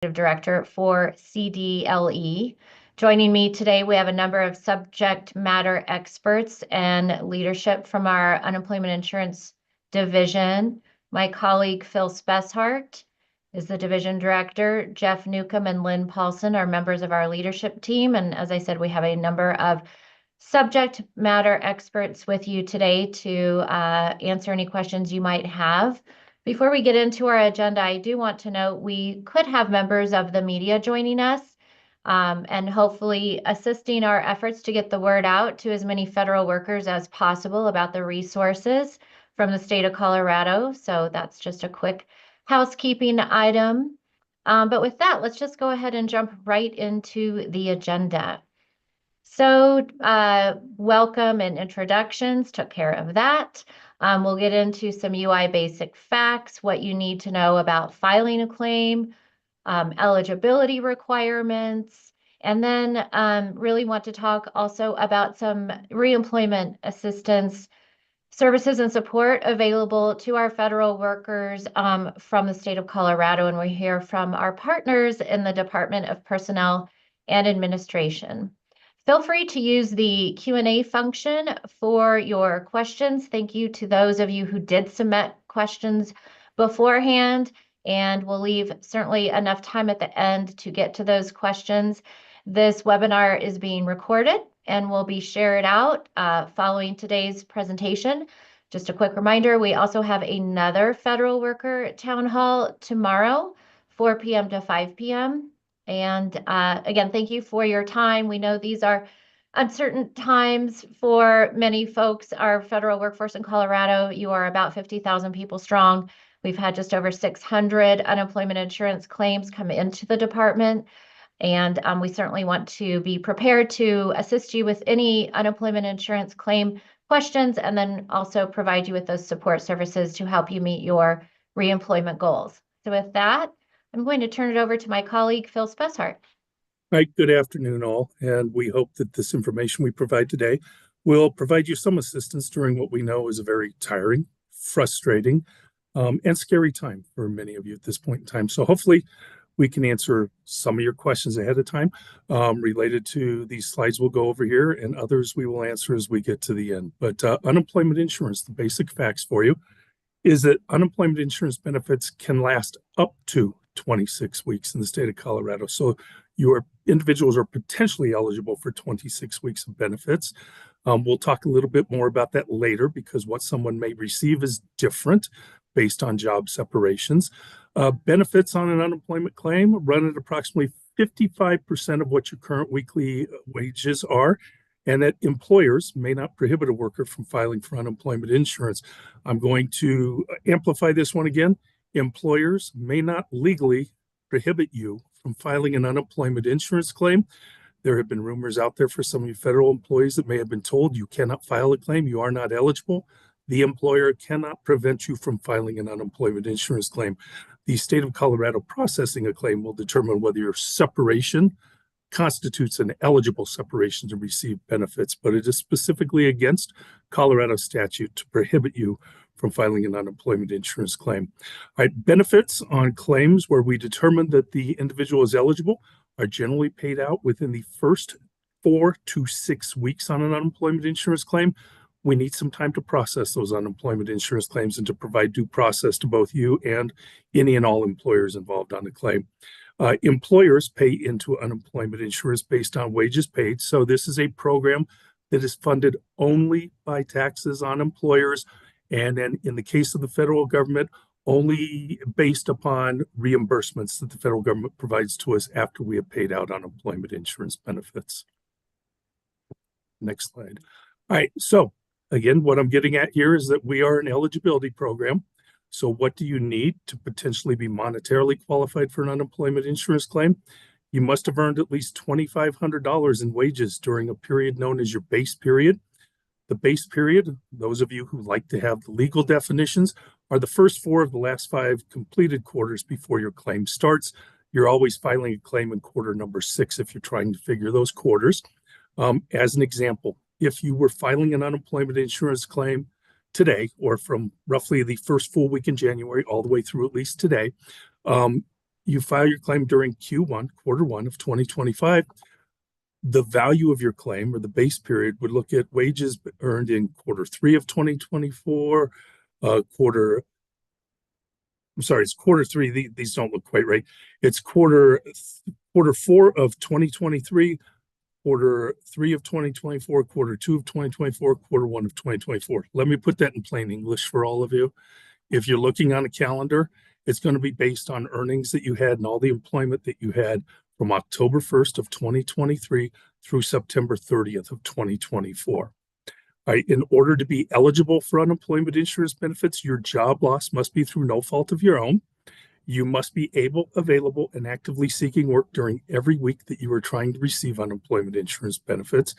Director for CDLE. Joining me today, we have a number of subject matter experts and leadership from our unemployment insurance division. My colleague Phil Speshart is the division director. Jeff Newcomb and Lynn Paulson are members of our leadership team. And as I said, we have a number of subject matter experts with you today to answer any questions you might have. Before we get into our agenda, I do want to note we could have members of the media joining us and hopefully assisting our efforts to get the word out to as many federal workers as possible about the resources from the state of Colorado. So that's just a quick housekeeping item. But with that, let's just go ahead and jump right into the agenda. So welcome and introductions, took care of that. We'll get into some UI basic facts, what you need to know about filing a claim, eligibility requirements, and then really want to talk also about some reemployment assistance services and support available to our federal workers from the state of Colorado. And we hear from our partners in the Department of Personnel and Administration. Feel free to use the Q&A function for your questions. Thank you to those of you who did submit questions beforehand, and we'll leave certainly enough time at the end to get to those questions. This webinar is being recorded and will be shared out following today's presentation. Just a quick reminder, we also have another federal worker town hall tomorrow, 4 p.m. to 5 p.m. And again, thank you for your time. We know these are uncertain times for many folks. Our federal workforce in Colorado, you are about 50,000 people strong. We've had just over 600 unemployment insurance claims come into the department. And we certainly want to be prepared to assist you with any unemployment insurance claim questions, and then also provide you with those support services to help you meet your reemployment goals. So with that, I'm going to turn it over to my colleague, Phil Speshart. Hi, good afternoon, all. And we hope that this information we provide today will provide you some assistance during what we know is a very tiring, frustrating, and scary time for many of you at this point in time. So hopefully we can answer some of your questions ahead of time related to these slides we'll go over here, and others we will answer as we get to the end. But unemployment insurance, the basic facts for you, is that unemployment insurance benefits can last up to 26 weeks in the state of Colorado. So your individuals are potentially eligible for 26 weeks of benefits. We'll talk a little bit more about that later because what someone may receive is different based on job separations. Benefits on an unemployment claim run at approximately 55% of what your current weekly wages are, and that employers may not prohibit a worker from filing for unemployment insurance. I'm going to amplify this one again. Employers may not legally prohibit you from filing an unemployment insurance claim. There have been rumors out there for some of you federal employees that may have been told you cannot file a claim, you are not eligible. The employer cannot prevent you from filing an unemployment insurance claim. The state of Colorado processing a claim will determine whether your separation constitutes an eligible separation to receive benefits, but it is specifically against Colorado statute to prohibit you from filing an unemployment insurance claim. All right, benefits on claims where we determine that the individual is eligible are generally paid out within the first 4 to 6 weeks on an unemployment insurance claim. We need some time to process those unemployment insurance claims and to provide due process to both you and any and all employers involved on the claim. Employers pay into unemployment insurance based on wages paid. So this is a program that is funded only by taxes on employers. And then in the case of the federal government, only based upon reimbursements that the federal government provides to us after we have paid out unemployment insurance benefits. Next slide. All right, so again, what I'm getting at here is that we are an eligibility program. So what do you need to potentially be monetarily qualified for an unemployment insurance claim? You must have earned at least $2,500 in wages during a period known as your base period. The base period, those of you who like to have the legal definitions, are the first 4 of the last 5 completed quarters before your claim starts. You're always filing a claim in quarter number 6 if you're trying to figure those quarters. As an example, if you were filing an unemployment insurance claim today, or from roughly the first full week in January all the way through at least today, you file your claim during quarter one of 2025, the value of your claim or the base period would look at wages earned in quarter three of 2024, it's quarter three. These don't look quite right. It's quarter four of 2023, quarter three of 2024, quarter two of 2024, quarter one of 2024. Let me put that in plain English for all of you. If you're looking on a calendar, it's going to be based on earnings that you had and all the employment that you had from October 1st of 2023 through September 30th of 2024. All right, in order to be eligible for unemployment insurance benefits, your job loss must be through no fault of your own. You must be able, available, and actively seeking work during every week that you are trying to receive unemployment insurance benefits.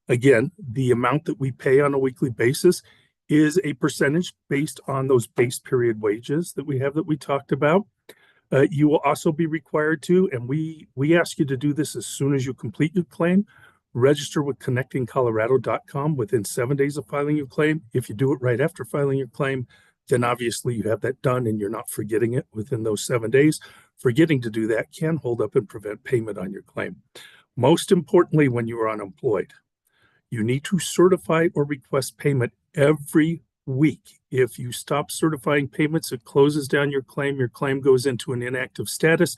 Again, the amount that we pay on a weekly basis is a percentage based on those base period wages that we talked about. You will also be required to, and we ask you to do this as soon as you complete your claim, register with connectingcolorado.com within 7 days of filing your claim. If you do it right after filing your claim, then obviously you have that done and you're not forgetting it within those 7 days. Forgetting to do that can hold up and prevent payment on your claim. Most importantly, when you are unemployed, you need to certify or request payment every week. If you stop certifying payments, it closes down your claim goes into an inactive status,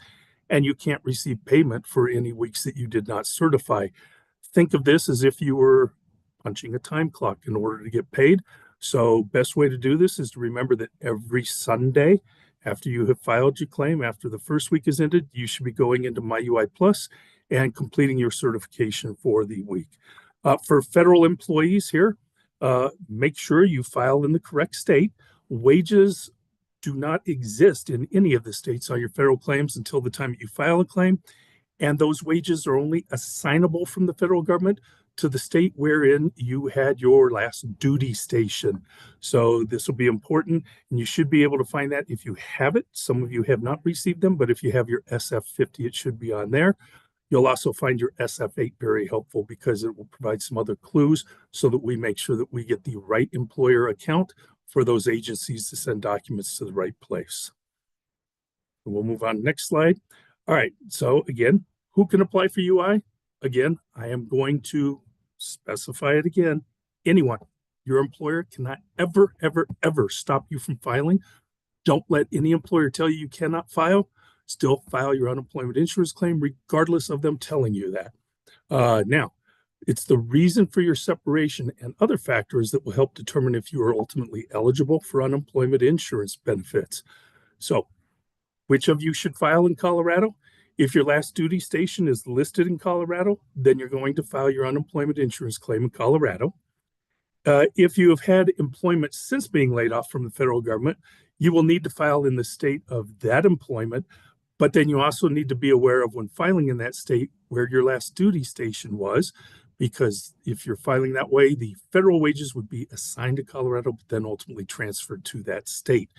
and you can't receive payment for any weeks that you did not certify. Think of this as if you were punching a time clock in order to get paid. So best way to do this is to remember that every Sunday after you have filed your claim, after the first week is ended, you should be going into MyUI Plus and completing your certification for the week. For federal employees here, make sure you file in the correct state. Wages do not exist in any of the states on your federal claims until the time you file a claim. And those wages are only assignable from the federal government to the state wherein you had your last duty station. So this will be important, and you should be able to find that if you have it. Some of you have not received them, but if you have your SF50, it should be on there. You'll also find your SF8 very helpful because it will provide some other clues so that we make sure that we get the right employer account for those agencies to send documents to the right place. We'll move on. Next slide. All right. So again, who can apply for UI? Again, I am going to specify it again. Anyone. Your employer cannot ever, ever, ever stop you from filing. Don't let any employer tell you you cannot file. Still file your unemployment insurance claim regardless of them telling you that. Now, it's the reason for your separation and other factors that will help determine if you are ultimately eligible for unemployment insurance benefits. So, which of you should file in Colorado? If your last duty station is listed in Colorado, then you're going to file your unemployment insurance claim in Colorado. If you have had employment since being laid off from the federal government, you will need to file in the state of that employment, but then you also need to be aware of when filing in that state where your last duty station was, because if you're filing that way, the federal wages would be assigned to Colorado, but then ultimately transferred to that state.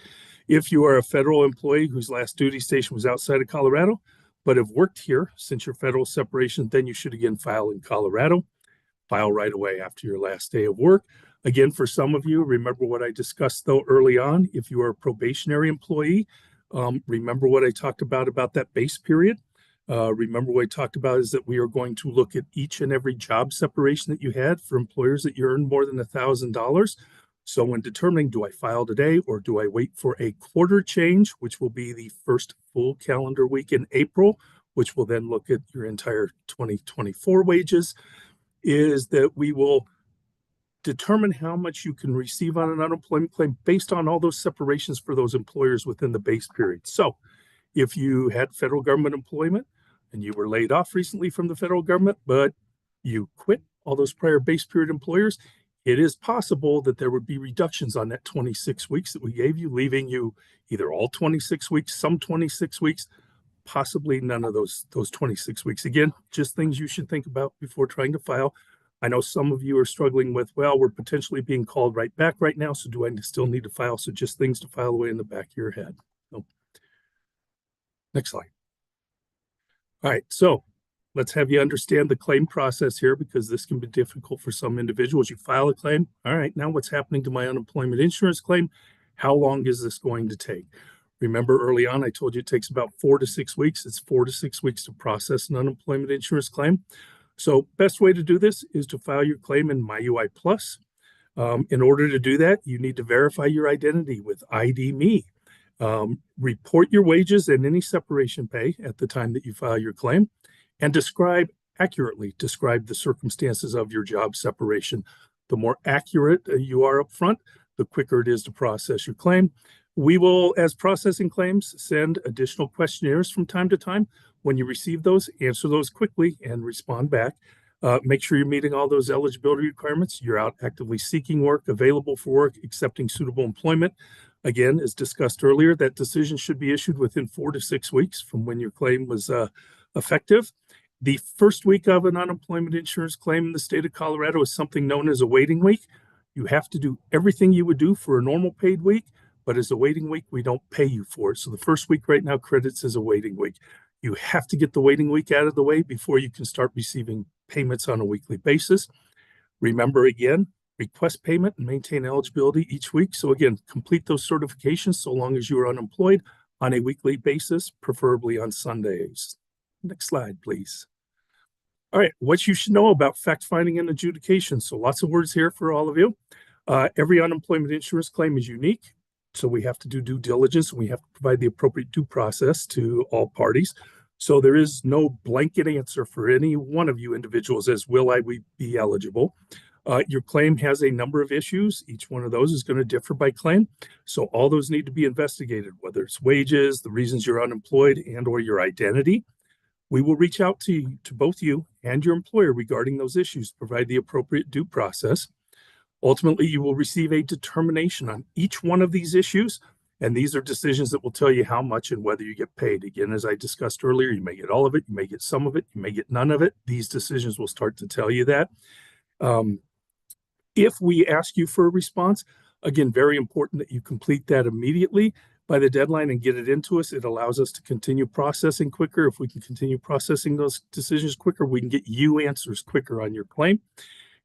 If you are a federal employee whose last duty station was outside of Colorado, but have worked here since your federal separation, then you should again file in Colorado. File right away after your last day of work. Again, for some of you, remember what I discussed though early on. If you are a probationary employee, remember what I talked about that base period. Remember what I talked about is that we are going to look at each and every job separation that you had for employers that you earn more than $1,000. So when determining, do I file today or do I wait for a quarter change, which will be the first full calendar week in April, which will then look at your entire 2024 wages, is that we will determine how much you can receive on an unemployment claim based on all those separations for those employers within the base period. So if you had federal government employment and you were laid off recently from the federal government, but you quit all those prior base period employers, it is possible that there would be reductions on that 26 weeks that we gave you, leaving you either all 26 weeks, some 26 weeks, possibly none of those 26 weeks. Again, just things you should think about before trying to file. I know some of you are struggling with, well, we're potentially being called right back right now, so do I still need to file? So just things to file away in the back of your head. So, next slide. All right, so let's have you understand the claim process here because this can be difficult for some individuals. You file a claim. All right, now what's happening to my unemployment insurance claim? How long is this going to take? Remember early on, I told you it takes about 4 to 6 weeks. It's 4 to 6 weeks to process an unemployment insurance claim. So best way to do this is to file your claim in MyUI Plus. In order to do that, you need to verify your identity with ID Me. Report your wages and any separation pay at the time that you file your claim, and accurately describe the circumstances of your job separation. The more accurate you are up front, the quicker it is to process your claim. We will, as processing claims, send additional questionnaires from time to time. When you receive those, answer those quickly and respond back. Make sure you're meeting all those eligibility requirements. You're out actively seeking work, available for work, accepting suitable employment. Again, as discussed earlier, that decision should be issued within 4 to 6 weeks from when your claim was effective. The first week of an unemployment insurance claim in the state of Colorado is something known as a waiting week. You have to do everything you would do for a normal paid week, but as a waiting week, we don't pay you for it. So the first week right now credits as a waiting week. You have to get the waiting week out of the way before you can start receiving payments on a weekly basis. Remember again, request payment and maintain eligibility each week. So again, complete those certifications so long as you are unemployed on a weekly basis, preferably on Sundays. Next slide, please. All right, what you should know about fact finding and adjudication. So lots of words here for all of you. Every unemployment insurance claim is unique. So we have to do due diligence and we have to provide the appropriate due process to all parties. So there is no blanket answer for any one of you individuals as will I be eligible. Your claim has a number of issues. Each one of those is going to differ by claim. So all those need to be investigated, whether it's wages, the reasons you're unemployed, and or your identity. We will reach out to both you and your employer regarding those issues, provide the appropriate due process. Ultimately, you will receive a determination on each one of these issues, and these are decisions that will tell you how much and whether you get paid. Again, as I discussed earlier, you may get all of it, you may get some of it, you may get none of it. These decisions will start to tell you that. If we ask you for a response, again, very important that you complete that immediately by the deadline and get it into us. It allows us to continue processing quicker. If we can continue processing those decisions quicker, we can get you answers quicker on your claim.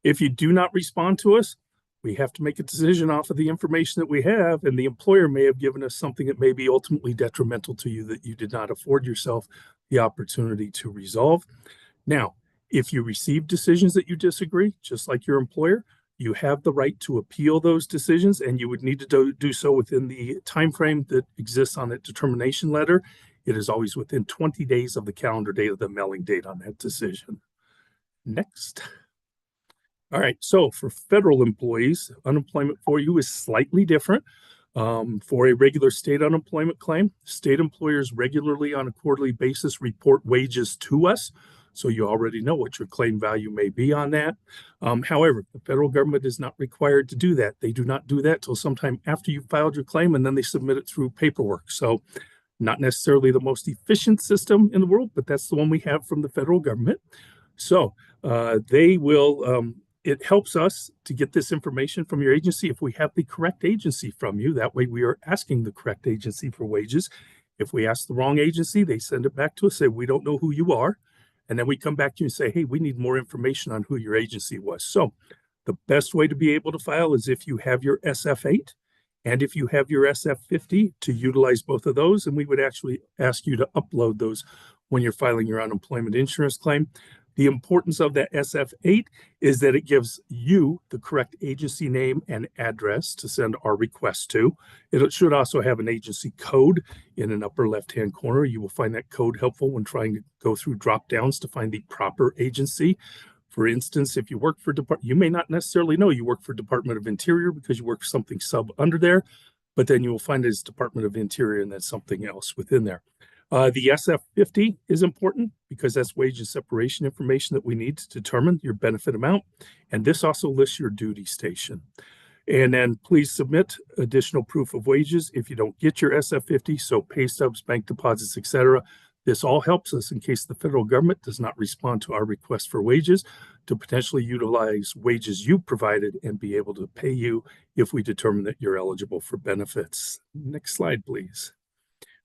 If you do not respond to us, we have to make a decision off of the information that we have, and the employer may have given us something that may be ultimately detrimental to you that you did not afford yourself the opportunity to resolve. Now, if you receive decisions that you disagree, just like your employer, you have the right to appeal those decisions, and you would need to do so within the time frame that exists on that determination letter. It is always within 20 days of the calendar date of the mailing date on that decision. Next. All right, so for federal employees, unemployment for you is slightly different. For a regular state unemployment claim, state employers regularly on a quarterly basis report wages to us. So you already know what your claim value may be on that. However, the federal government is not required to do that. They do not do that till sometime after you filed your claim, and then they submit it through paperwork. So not necessarily the most efficient system in the world, but that's the one we have from the federal government. So it helps us to get this information from your agency if we have the correct agency from you. That way we are asking the correct agency for wages. If we ask the wrong agency, they send it back to us, say, we don't know who you are. And then we come back to you and say, hey, we need more information on who your agency was. So the best way to be able to file is if you have your SF8 and if you have your SF50 to utilize both of those. And we would actually ask you to upload those when you're filing your unemployment insurance claim. The importance of that SF8 is that it gives you the correct agency name and address to send our request to. It should also have an agency code in an upper left-hand corner. You will find that code helpful when trying to go through drop-downs to find the proper agency. For instance, if you work for you may not necessarily know you work for Department of Interior because you work for something sub under there, but then you will find it as Department of Interior and then something else within there. The SF50 is important because that's wage and separation information that we need to determine your benefit amount. And this also lists your duty station. And then please submit additional proof of wages if you don't get your SF50, so pay stubs, bank deposits, etc. This all helps us in case the federal government does not respond to our request for wages to potentially utilize wages you provided and be able to pay you if we determine that you're eligible for benefits. Next slide, please.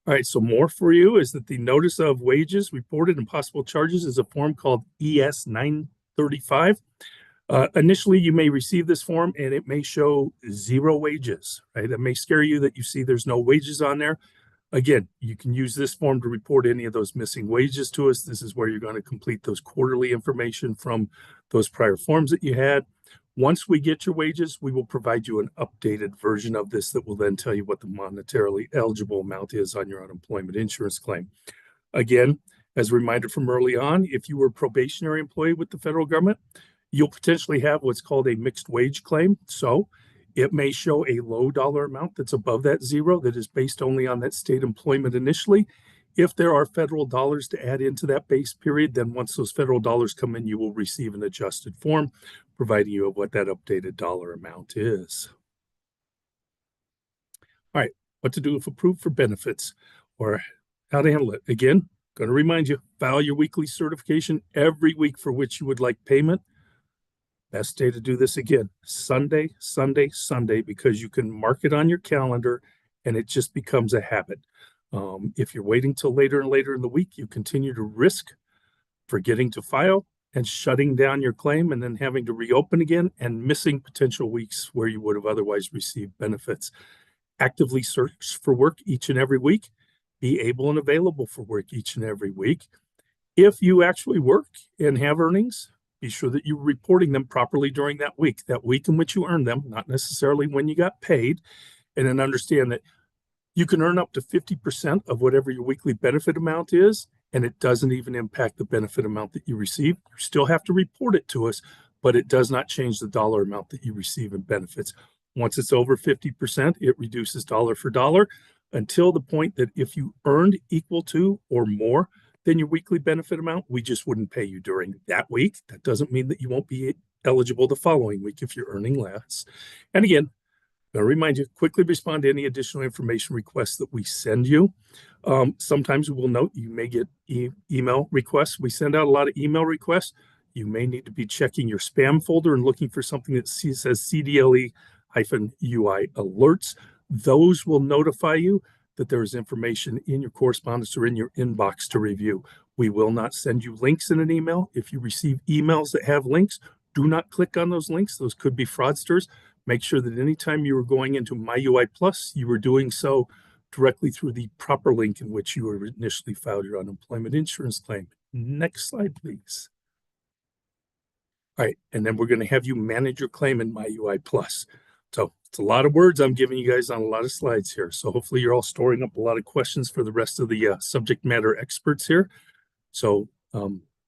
All right, so more for you is that the notice of wages reported and possible charges is a form called ES 935. Initially, you may receive this form and it may show 0 wages, right? That may scare you that you see there's no wages on there. Again, you can use this form to report any of those missing wages to us. This is where you're going to complete those quarterly information from those prior forms that you had. Once we get your wages, we will provide you an updated version of this that will then tell you what the monetarily eligible amount is on your unemployment insurance claim. Again, as a reminder from early on, if you were a probationary employee with the federal government, you'll potentially have what's called a mixed wage claim. So it may show a low dollar amount that's above that zero that is based only on that state employment initially. If there are federal dollars to add into that base period, then once those federal dollars come in, you will receive an adjusted form providing you of what that updated dollar amount is. All right, what to do if approved for benefits or how to handle it. Again, going to remind you, file your weekly certification every week for which you would like payment. Best day to do this again, Sunday, Sunday, Sunday, because you can mark it on your calendar and it just becomes a habit. If you're waiting till later and later in the week, you continue to risk forgetting to file and shutting down your claim and then having to reopen again and missing potential weeks where you would have otherwise received benefits. Actively search for work each and every week. Be able and available for work each and every week. If you actually work and have earnings, be sure that you're reporting them properly during that week in which you earned them, not necessarily when you got paid. And then understand that you can earn up to 50% of whatever your weekly benefit amount is, and it doesn't even impact the benefit amount that you receive. You still have to report it to us, but it does not change the dollar amount that you receive in benefits. Once it's over 50%, it reduces dollar for dollar until the point that if you earned equal to or more than your weekly benefit amount, we just wouldn't pay you during that week. That doesn't mean that you won't be eligible the following week if you're earning less. And again, I'll remind you, quickly respond to any additional information requests that we send you. Sometimes we will note you may get email requests. We send out a lot of email requests. You may need to be checking your spam folder and looking for something that says CDLE-UI alerts. Those will notify you that there is information in your correspondence or in your inbox to review. We will not send you links in an email. If you receive emails that have links, do not click on those links. Those could be fraudsters. Make sure that anytime you were going into MyUI Plus, you were doing so directly through the proper link in which you were initially filed your unemployment insurance claim. Next slide, please. All right, and then we're going to have you manage your claim in MyUI Plus. So it's a lot of words I'm giving you guys on a lot of slides here. So hopefully you're all storing up a lot of questions for the rest of the subject matter experts here. So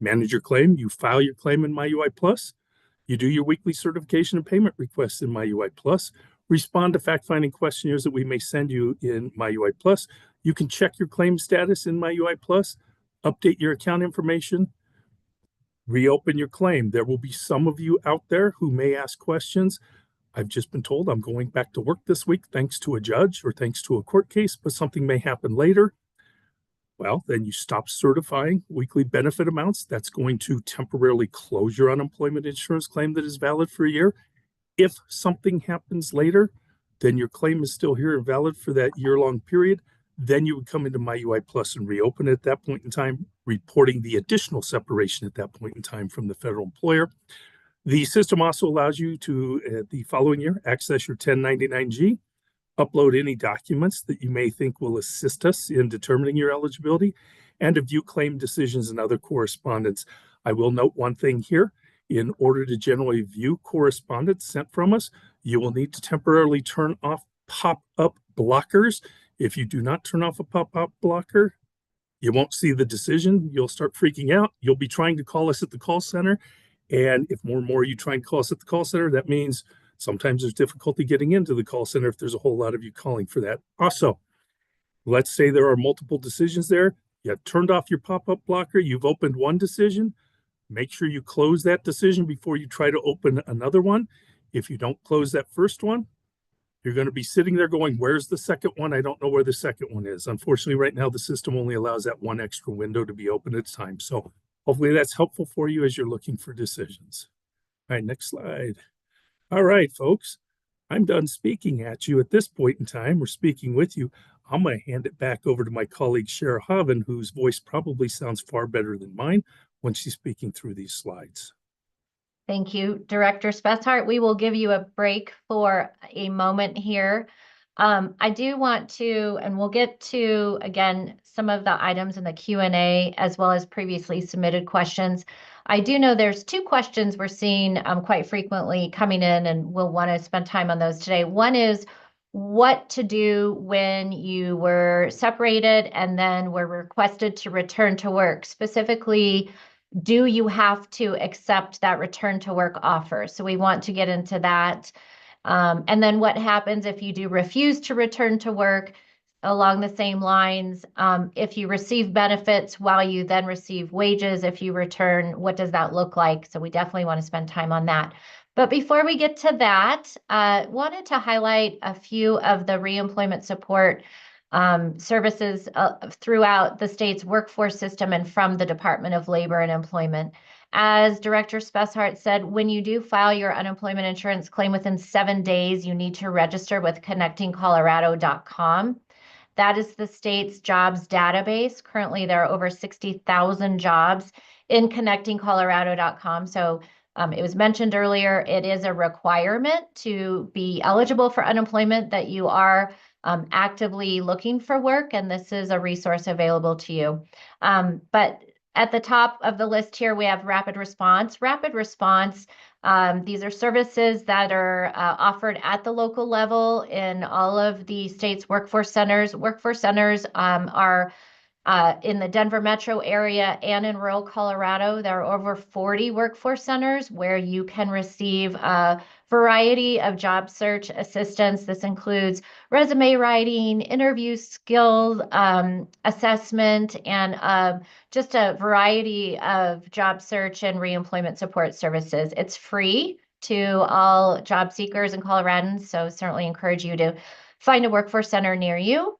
manage your claim. You file your claim in MyUI Plus. You do your weekly certification and payment requests in MyUI Plus. Respond to fact-finding questionnaires that we may send you in MyUI Plus. You can check your claim status in MyUI Plus, update your account information, reopen your claim. There will be some of you out there who may ask questions. I've just been told I'm going back to work this week thanks to a judge or thanks to a court case, but something may happen later. Well, then you stop certifying weekly benefit amounts. That's going to temporarily close your unemployment insurance claim that is valid for a year. If something happens later, then your claim is still here and valid for that year-long period. Then you would come into MyUI Plus and reopen it at that point in time, reporting the additional separation at that point in time from the federal employer. The system also allows you to, the following year, access your 1099-G, upload any documents that you may think will assist us in determining your eligibility, and to view claim decisions and other correspondence. I will note one thing here. In order to generally view correspondence sent from us, you will need to temporarily turn off pop-up blockers. If you do not turn off a pop-up blocker, you won't see the decision. You'll start freaking out. You'll be trying to call us at the call center. And if more and more you try and call us at the call center, that means sometimes there's difficulty getting into the call center if there's a whole lot of you calling for that. Also, let's say there are multiple decisions there. You have turned off your pop-up blocker. You've opened one decision. Make sure you close that decision before you try to open another one. If you don't close that first one, you're going to be sitting there going, where's the second one? I don't know where the second one is. Unfortunately, right now, the system only allows that one extra window to be open at a time. So hopefully that's helpful for you as you're looking for decisions. All right, next slide. All right, folks, I'm done speaking at you at this point in time. We're speaking with you. I'm going to hand it back over to my colleague, Shara Haven, whose voice probably sounds far better than mine when she's speaking through these slides. Thank you, Director Spethart. We will give you a break for a moment here. I do want to, and we'll get to, again, some of the items in the Q&A as well as previously submitted questions. I do know there's two questions we're seeing quite frequently coming in, and we'll want to spend time on those today. One is what to do when you were separated and then were requested to return to work. Specifically, do you have to accept that return to work offer? So we want to get into that. And then what happens if you do refuse to return to work? Along the same lines, if you receive benefits while you then receive wages, if you return, what does that look like? So we definitely want to spend time on that. But before we get to that, wanted to highlight a few of the reemployment support services throughout the state's workforce system and from the Department of Labor and Employment. As Director Spessart said, when you do file your unemployment insurance claim within 7 days, you need to register with connectingcolorado.com. That is the state's jobs database. Currently, there are over 60,000 jobs in connectingcolorado.com. So it was mentioned earlier, it is a requirement to be eligible for unemployment that you are actively looking for work, and this is a resource available to you. But at the top of the list here, we have Rapid Response. Rapid Response, these are services that are offered at the local level in all of the state's workforce centers. Workforce centers are in the Denver metro area and in rural Colorado. There are over 40 workforce centers where you can receive a variety of job search assistance. This includes resume writing, interview skills assessment, and just a variety of job search and reemployment support services. It's free to all job seekers and Coloradans, so certainly encourage you to find a workforce center near you.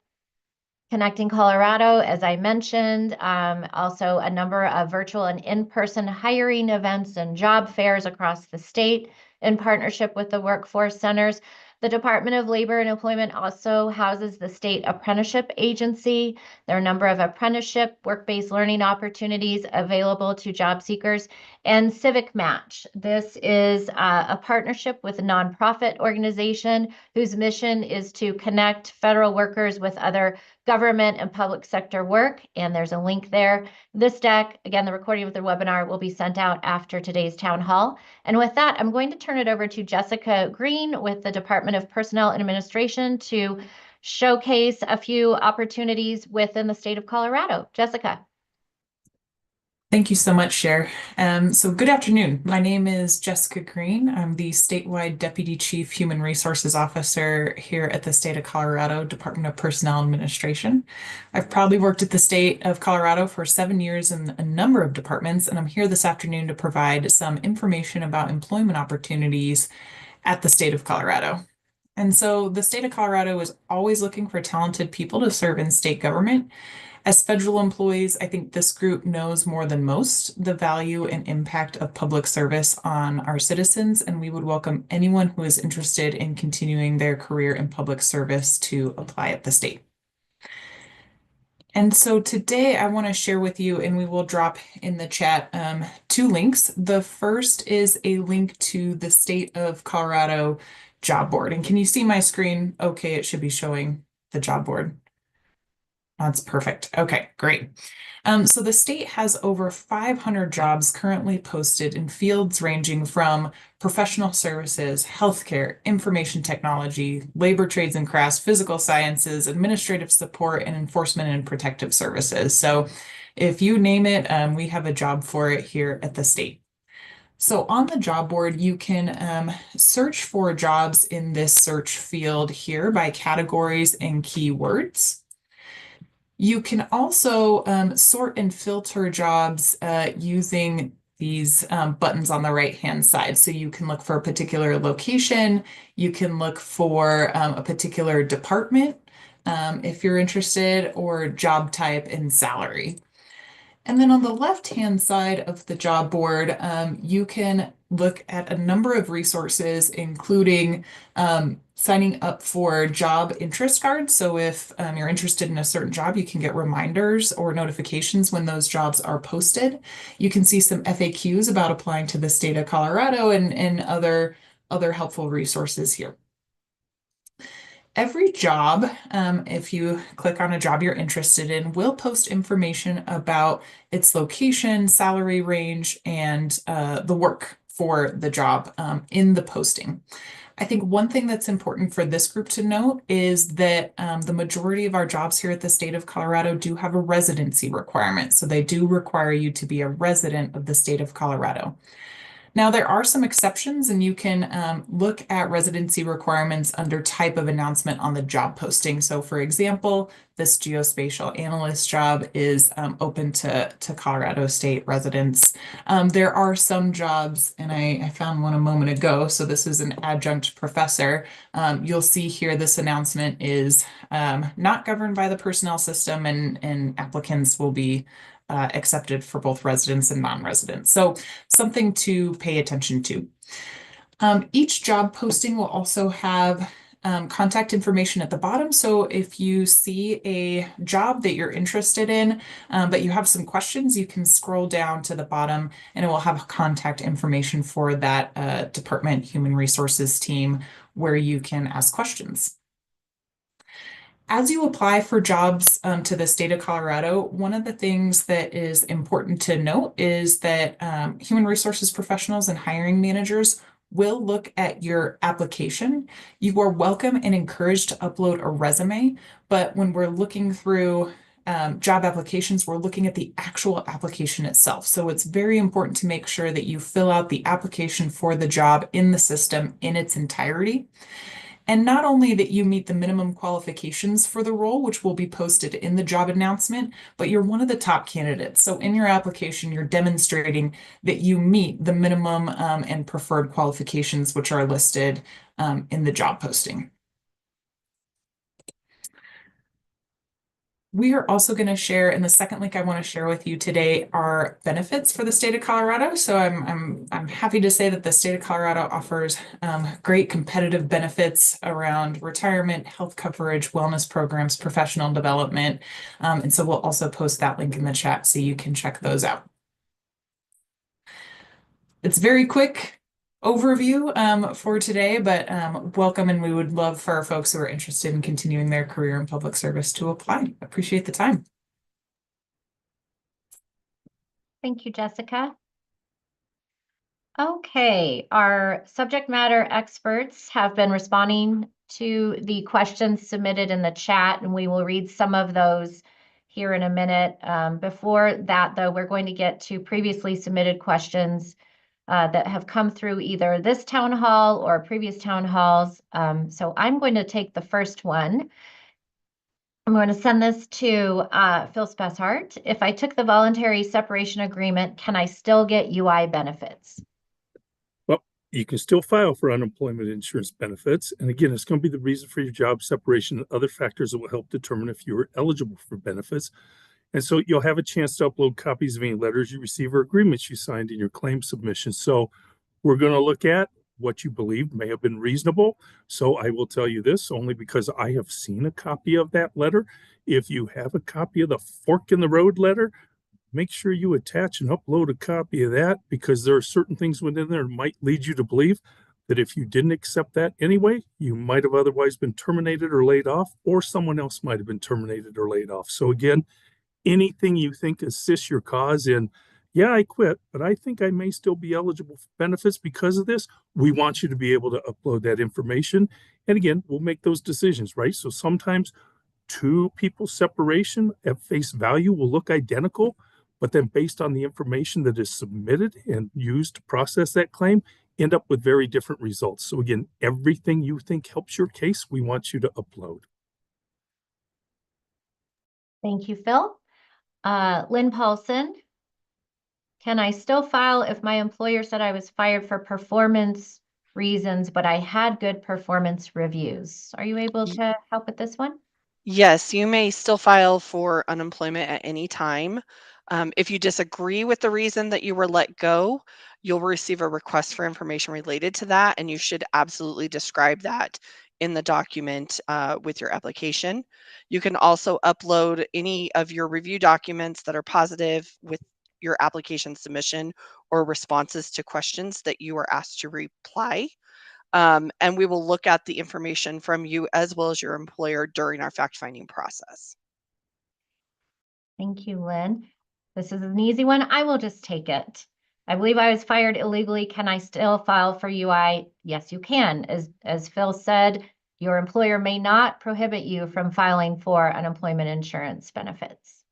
Connecting Colorado, as I mentioned, also a number of virtual and in-person hiring events and job fairs across the state in partnership with the workforce centers. The Department of Labor and Employment also houses the State Apprenticeship Agency. There are a number of apprenticeship, work-based learning opportunities available to job seekers. And Civic Match. This is a partnership with a nonprofit organization whose mission is to connect federal workers with other government and public sector work, and there's a link there. This deck, again, the recording of the webinar will be sent out after today's town hall. And with that, I'm going to turn it over to Jessica Green with the Department of Personnel and Administration to showcase a few opportunities within the state of Colorado. Jessica. Thank you so much, Cher. So good afternoon. My name is Jessica Green. I'm the statewide Deputy Chief Human Resources Officer here at the state of Colorado Department of Personnel Administration. I've proudly worked at the state of Colorado for 7 years in a number of departments, and I'm here this afternoon to provide some information about employment opportunities at the state of Colorado. And so the state of Colorado is always looking for talented people to serve in state government. As federal employees, I think this group knows more than most the value and impact of public service on our citizens, and we would welcome anyone who is interested in continuing their career in public service to apply at the state. And so today I want to share with you, and we will drop in the chat, 2 links. The first is a link to the State of Colorado job board. And can you see my screen? Okay, it should be showing the job board. That's perfect. Okay, great. So the state has over 500 jobs currently posted in fields ranging from professional services, healthcare, information technology, labor trades and crafts, physical sciences, administrative support, and enforcement and protective services. So if you name it, we have a job for it here at the state. So on the job board, you can search for jobs in this search field here by categories and keywords. You can also sort and filter jobs using these buttons on the right-hand side. So you can look for a particular location, you can look for a particular department if you're interested, or job type and salary. And then on the left-hand side of the job board, you can look at a number of resources, including signing up for job interest cards. So if you're interested in a certain job, you can get reminders or notifications when those jobs are posted. You can see some FAQs about applying to the state of Colorado and other helpful resources here. Every job, if you click on a job you're interested in, will post information about its location, salary range, and the work for the job in the posting. I think one thing that's important for this group to note is that the majority of our jobs here at the state of Colorado do have a residency requirement. So they do require you to be a resident of the state of Colorado. Now, there are some exceptions, and you can look at residency requirements under type of announcement on the job posting. So, for example, this geospatial analyst job is open to Colorado state residents. There are some jobs, and I found one a moment ago. So, this is an adjunct professor. You'll see here this announcement is not governed by the personnel system, and applicants will be accepted for both residents and non-residents. So something to pay attention to. Each job posting will also have contact information at the bottom. So if you see a job that you're interested in, but you have some questions, you can scroll down to the bottom and it will have contact information for that department human resources team where you can ask questions. As you apply for jobs to the state of Colorado, one of the things that is important to note is that human resources professionals and hiring managers will look at your application. You are welcome and encouraged to upload a resume, but when we're looking through job applications, we're looking at the actual application itself. So it's very important to make sure that you fill out the application for the job in the system in its entirety. And not only that you meet the minimum qualifications for the role, which will be posted in the job announcement, but you're one of the top candidates. So in your application, you're demonstrating that you meet the minimum and preferred qualifications, which are listed in the job posting. We are also going to share, and the second link I want to share with you today are benefits for the state of Colorado. So I'm happy to say that the state of Colorado offers great competitive benefits around retirement, health coverage, wellness programs, professional development. And so we'll also post that link in the chat so you can check those out. It's very quick overview for today, but welcome, and we would love for our folks who are interested in continuing their career in public service to apply. Appreciate the time. Thank you, Jessica. Okay, our subject matter experts have been responding to the questions submitted in the chat, and we will read some of those here in a minute. Before that, though, we're going to get to previously submitted questions that have come through either this town hall or previous town halls. So I'm going to take the first one. I'm going to send this to Phil Spessart. If I took the voluntary separation agreement, can I still get UI benefits? Well, you can still file for unemployment insurance benefits. And again, it's going to be the reason for your job separation and other factors that will help determine if you are eligible for benefits. And so you'll have a chance to upload copies of any letters you receive or agreements you signed in your claim submission. So we're going to look at what you believe may have been reasonable. So I will tell you this only because I have seen a copy of that letter. If you have a copy of the fork in the road letter, make sure you attach and upload a copy of that, because there are certain things within there that might lead you to believe that if you didn't accept that anyway, you might have otherwise been terminated or laid off, or someone else might have been terminated or laid off. So again, anything you think assists your cause in, yeah, I quit, but I think I may still be eligible for benefits because of this, we want you to be able to upload that information. And again, we'll make those decisions, right? So sometimes two people's separation at face value will look identical, but then based on the information that is submitted and used to process that claim, end up with very different results. So again, everything you think helps your case, we want you to upload. Thank you, Phil. Lynn Paulson, can I still file if my employer said I was fired for performance reasons, but I had good performance reviews? Are you able to help with this one? Yes, you may still file for unemployment at any time. If you disagree with the reason that you were let go, you'll receive a request for information related to that, and you should absolutely describe that in the document with your application. You can also upload any of your review documents that are positive with your application submission or responses to questions that you are asked to reply. And we will look at the information from you as well as your employer during our fact-finding process. Thank you, Lynn. This is an easy one. I will just take it. I believe I was fired illegally. Can I still file for UI? Yes, you can. As Phil said, your employer may not prohibit you from filing for unemployment insurance benefits.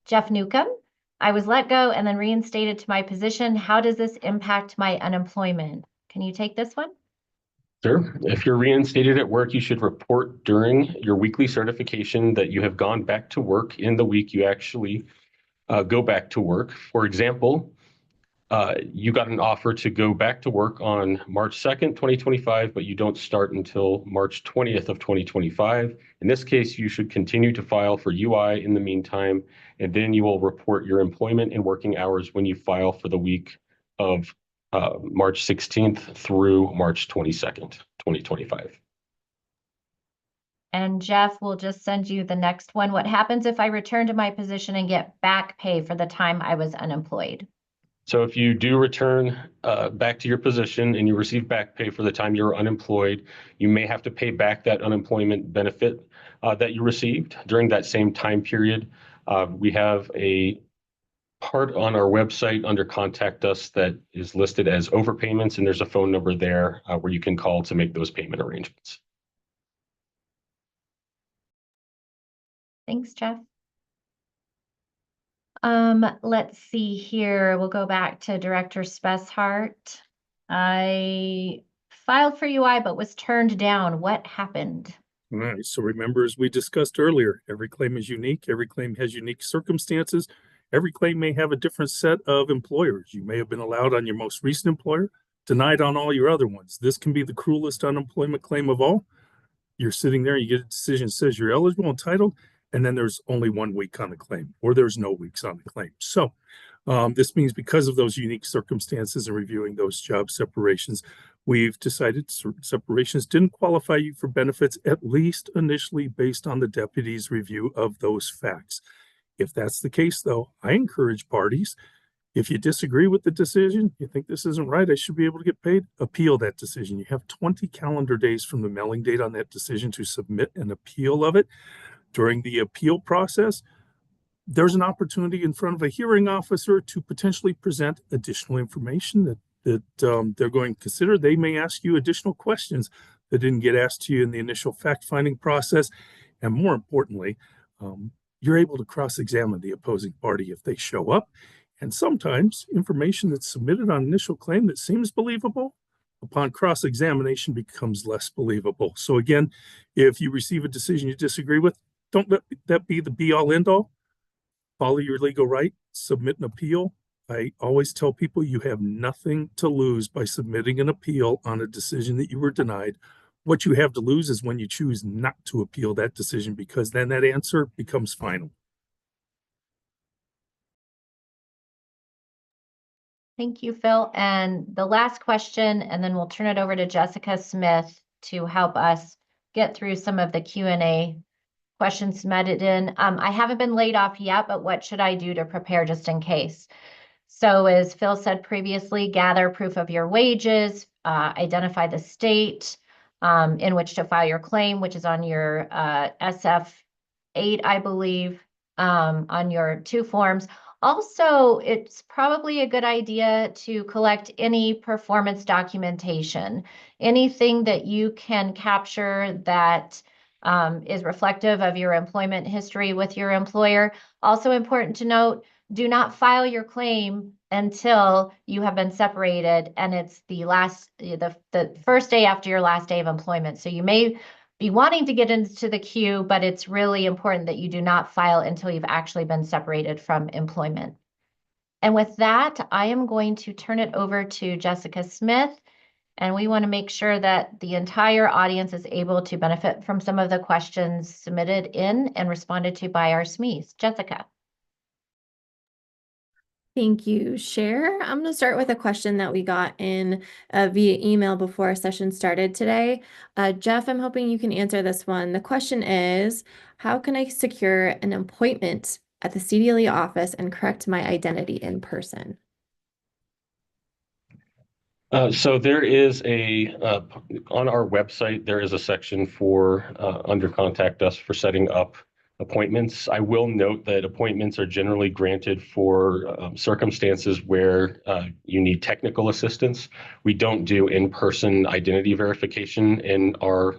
Jeff Newcomb, I was let go and then reinstated to my position. How does this impact my unemployment? Can you take this one? Sure. If you're reinstated at work, you should report during your weekly certification that you have gone back to work in the week you actually go back to work. For example, you got an offer to go back to work on March 2nd, 2025, but you don't start until March 20th of 2025. In this case, you should continue to file for UI in the meantime, and then you will report your employment and working hours when you file for the week of March 16th through March 22nd, 2025. And Jeff will just send you the next one. What happens if I return to my position and get back pay for the time I was unemployed? So if you do return back to your position and you receive back pay for the time you were unemployed, you may have to pay back that unemployment benefit that you received during that same time period. We have a part on our website under Contact Us that is listed as overpayments, and there's a phone number there where you can call to make those payment arrangements. Thanks, Jeff. Let's see here. We'll go back to Director Speshart. I filed for UI but was turned down. What happened? All right, so remember, as we discussed earlier, every claim is unique. Every claim has unique circumstances. Every claim may have a different set of employers. You may have been allowed on your most recent employer, denied on all your other ones. This can be the cruelest unemployment claim of all. You're sitting there, you get a decision that says you're eligible, entitled, and then there's only 1 week on the claim, or there's no weeks on the claim. So this means because of those unique circumstances and reviewing those job separations, we've decided certain separations didn't qualify you for benefits, at least initially based on the deputy's review of those facts. If that's the case, though, I encourage parties, if you disagree with the decision, you think this isn't right, I should be able to get paid, appeal that decision. You have 20 calendar days from the mailing date on that decision to submit an appeal of it. During the appeal process, there's an opportunity in front of a hearing officer to potentially present additional information that they're going to consider. They may ask you additional questions that didn't get asked to you in the initial fact-finding process. And more importantly, you're able to cross-examine the opposing party if they show up. And sometimes information that's submitted on initial claim that seems believable, upon cross-examination becomes less believable. So again, if you receive a decision you disagree with, don't let that be the be-all, end-all. Follow your legal right, submit an appeal. I always tell people you have nothing to lose by submitting an appeal on a decision that you were denied. What you have to lose is when you choose not to appeal that decision, because then that answer becomes final. Thank you, Phil. And the last question, and then we'll turn it over to Jessica Smith to help us get through some of the Q&A questions submitted in. I haven't been laid off yet, but what should I do to prepare just in case? So as Phil said previously, gather proof of your wages, identify the state in which to file your claim, which is on your SF-8, I believe, on your 2 forms. Also, it's probably a good idea to collect any performance documentation, anything that you can capture that is reflective of your employment history with your employer. Also important to note, do not file your claim until you have been separated and it's the first day after your last day of employment. So you may be wanting to get into the queue, but it's really important that you do not file until you've actually been separated from employment. And with that, I am going to turn it over to Jessica Smith, and we want to make sure that the entire audience is able to benefit from some of the questions submitted in and responded to by our SMEs. Jessica. Thank you, Cher. I'm going to start with a question that we got in via email before our session started today. Jeff, I'm hoping you can answer this one. The question is, how can I secure an appointment at the CDLE office and correct my identity in person? So there is on our website, there is a section for under Contact Us for setting up appointments. I will note that appointments are generally granted for circumstances where you need technical assistance. We don't do in-person identity verification in our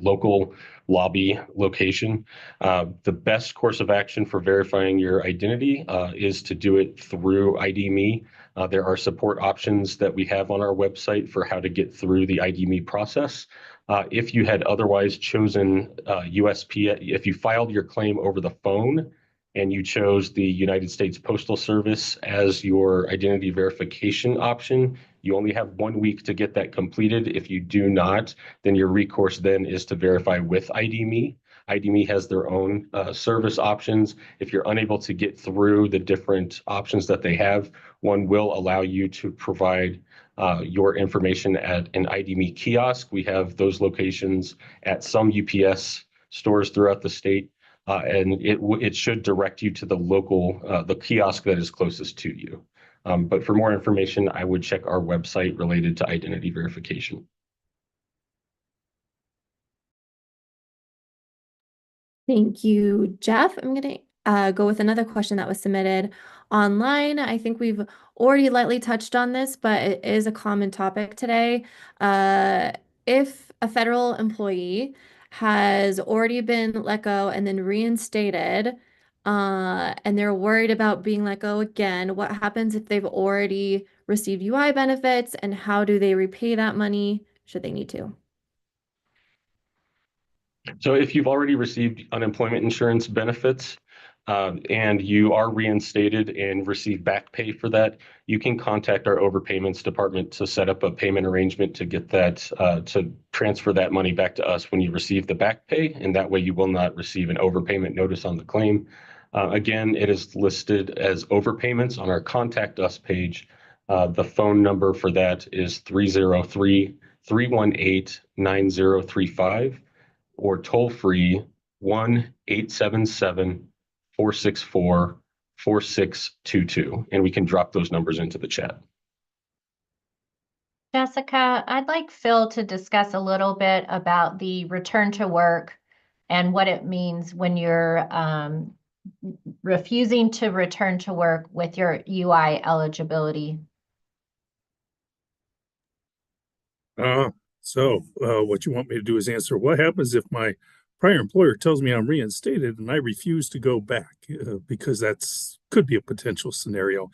local lobby location. The best course of action for verifying your identity is to do it through ID.me. There are support options that we have on our website for how to get through the ID.me process. If you had otherwise chosen USP, if you filed your claim over the phone and you chose the United States Postal Service as your identity verification option, you only have 1 week to get that completed. If you do not, then your recourse then is to verify with ID.me. ID.me has their own service options. If you're unable to get through the different options that they have, one will allow you to provide your information at an ID.me kiosk. We have those locations at some UPS stores throughout the state, and it should direct you to the kiosk that is closest to you. But for more information, I would check our website related to identity verification. Thank you, Jeff. I'm going to go with another question that was submitted online. I think we've already lightly touched on this, but it is a common topic today. If a federal employee has already been let go and then reinstated, and they're worried about being let go again, what happens if they've already received UI benefits, and how do they repay that money should they need to? So if you've already received unemployment insurance benefits and you are reinstated and receive back pay for that, you can contact our overpayments department to set up a payment arrangement to get that, to transfer that money back to us when you receive the back pay. And that way you will not receive an overpayment notice on the claim. Again, it is listed as overpayments on our Contact Us page. The phone number for that is 303-318-9035. Or toll free 1-877-464-4622. And we can drop those numbers into the chat. Jessica, I'd like Phil to discuss a little bit about the return to work and what it means when you're refusing to return to work with your UI eligibility. So what you want me to do is answer what happens if my prior employer tells me I'm reinstated and I refuse to go back, because could be a potential scenario.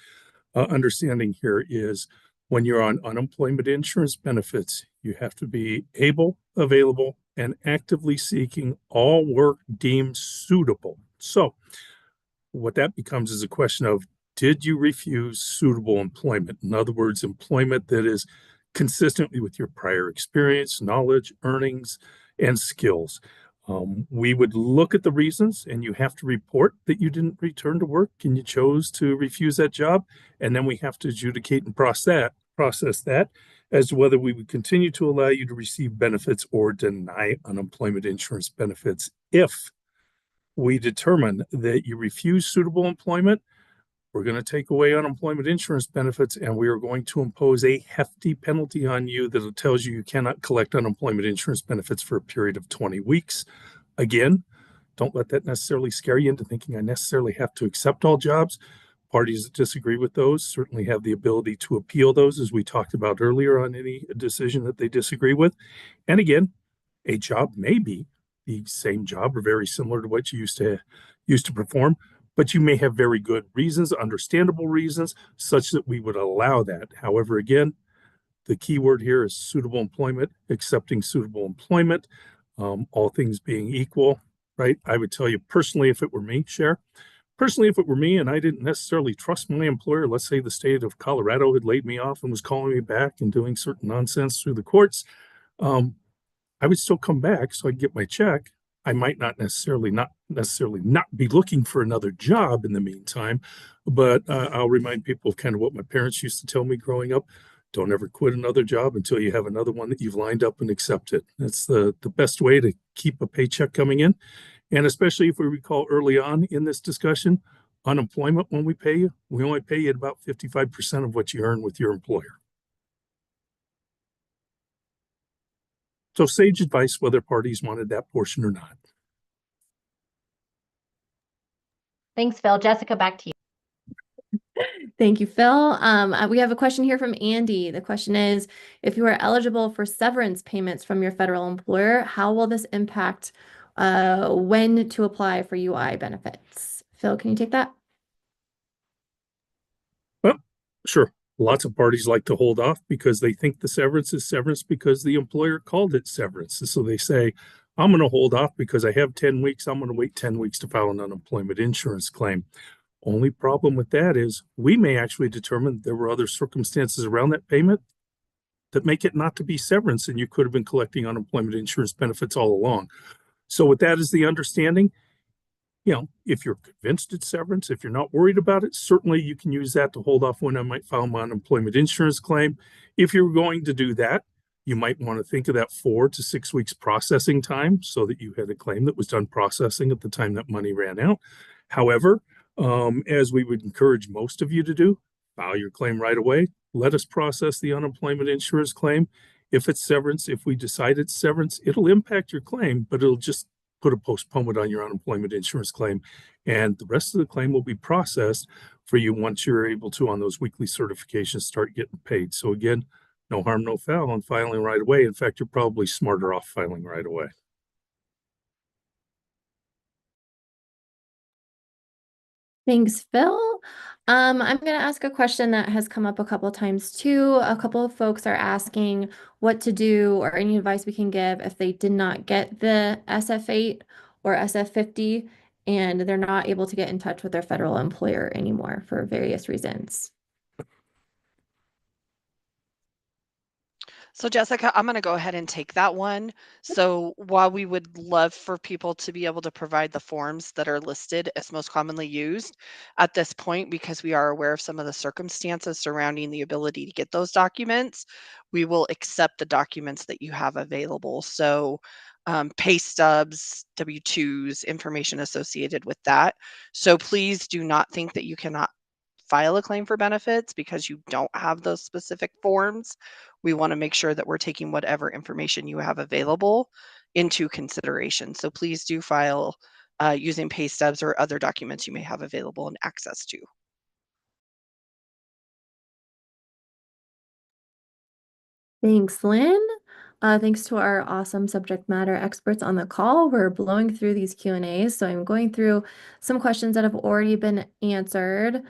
Understanding here is when you're on unemployment insurance benefits, you have to be able, available, and actively seeking all work deemed suitable. So what that becomes is a question of, did you refuse suitable employment? In other words, employment that is consistently with your prior experience, knowledge, earnings, and skills. We would look at the reasons, and you have to report that you didn't return to work and you chose to refuse that job. And then we have to adjudicate and process that as to whether we would continue to allow you to receive benefits or deny unemployment insurance benefits. If we determine that you refuse suitable employment, we're going to take away unemployment insurance benefits, and we are going to impose a hefty penalty on you that tells you cannot collect unemployment insurance benefits for a period of 20 weeks. Again, don't let that necessarily scare you into thinking I necessarily have to accept all jobs. Parties that disagree with those certainly have the ability to appeal those, as we talked about earlier, on any decision that they disagree with. And again, a job may be the same job or very similar to what you used to perform, but you may have very good reasons, understandable reasons, such that we would allow that. However, again, the key word here is suitable employment, accepting suitable employment, all things being equal, right? I would tell you personally, if it were me, personally, if it were me and I didn't necessarily trust my employer, let's say the state of Colorado had laid me off and was calling me back and doing certain nonsense through the courts, I would still come back so I'd get my check. I might not necessarily not be looking for another job in the meantime, but I'll remind people of kind of what my parents used to tell me growing up. Don't ever quit another job until you have another one that you've lined up and accepted. That's the best way to keep a paycheck coming in. And especially if we recall early on in this discussion, unemployment, when we pay you, we only pay you at about 55% of what you earn with your employer. So sage advice whether parties wanted that portion or not. Thanks, Phil. Jessica, back to you. Thank you, Phil. We have a question here from Andy. The question is, if you are eligible for severance payments from your federal employer, how will this impact when to apply for UI benefits? Phil, can you take that? Well, sure. Lots of parties like to hold off because they think the severance is severance because the employer called it severance. So they say, I'm going to hold off because I have 10 weeks. I'm going to wait 10 weeks to file an unemployment insurance claim. Only problem with that is we may actually determine there were other circumstances around that payment that make it not to be severance, and you could have been collecting unemployment insurance benefits all along. So with that as the understanding, if you're convinced it's severance, if you're not worried about it, certainly you can use that to hold off when I might file my unemployment insurance claim. If you're going to do that, you might want to think of that 4 to 6 weeks processing time so that you had a claim that was done processing at the time that money ran out. However, as we would encourage most of you to do, file your claim right away. Let us process the unemployment insurance claim. If it's severance, if we decide it's severance, it'll impact your claim, but it'll just put a postponement on your unemployment insurance claim, and the rest of the claim will be processed for you once you're able to, on those weekly certifications, start getting paid. So again, no harm, no foul on filing right away. In fact, you're probably smarter off filing right away. Thanks, Phil. I'm going to ask a question that has come up a couple of times too. A couple of folks are asking what to do or any advice we can give if they did not get the SF8 or SF50 and they're not able to get in touch with their federal employer anymore for various reasons. So Jessica, I'm going to go ahead and take that one. So while we would love for people to be able to provide the forms that are listed as most commonly used at this point, because we are aware of some of the circumstances surrounding the ability to get those documents, we will accept the documents that you have available. So pay stubs, W-2s, information associated with that. So please do not think that you cannot file a claim for benefits because you don't have those specific forms. We want to make sure that we're taking whatever information you have available into consideration. So please do file using pay stubs or other documents you may have available and access to. Thanks, Lynn. Thanks to our awesome subject matter experts on the call. We're blowing through these Q&As, so I'm going through some questions that have already been answered.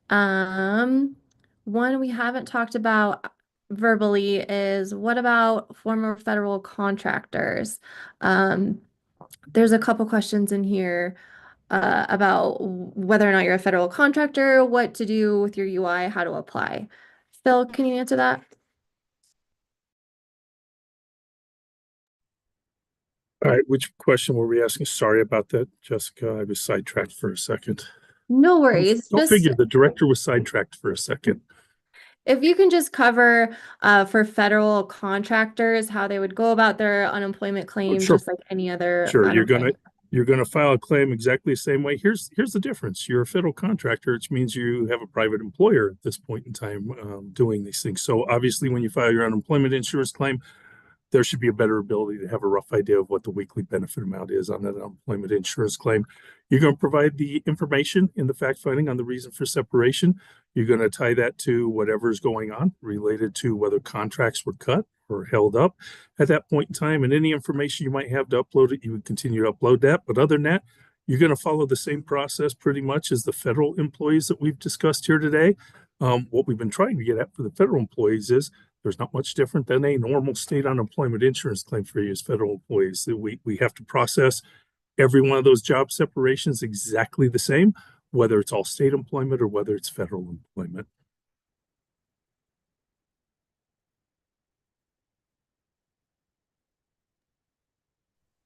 One we haven't talked about verbally is what about former federal contractors? There's a couple questions in here about whether or not you're a federal contractor, what to do with your UI, how to apply. Phil, can you answer that? All right, which question were we asking? Sorry about that, Jessica. I was sidetracked for a second. No worries. Go Just figure, the director was sidetracked for a second. if you can just cover for federal contractors how they would go about their unemployment claim, Sure. just like any other Sure, you're unemployment. gonna file a claim exactly the same way. Here's the difference. You're a federal contractor, which means you have a private employer at this point in time doing these things. So obviously, when you file your unemployment insurance claim, there should be a better ability to have a rough idea of what the weekly benefit amount is on that unemployment insurance claim. You're going to provide the information in the fact finding on the reason for separation. You're going to tie that to whatever is going on related to whether contracts were cut or held up at that point in time. And any information you might have to upload it, you would continue to upload that. But other than that, you're going to follow the same process pretty much as the federal employees that we've discussed here today. What we've been trying to get at for the federal employees is there's not much different than a normal state unemployment insurance claim for you as federal employees. We have to process every one of those job separations exactly the same, whether it's all state employment or whether it's federal employment.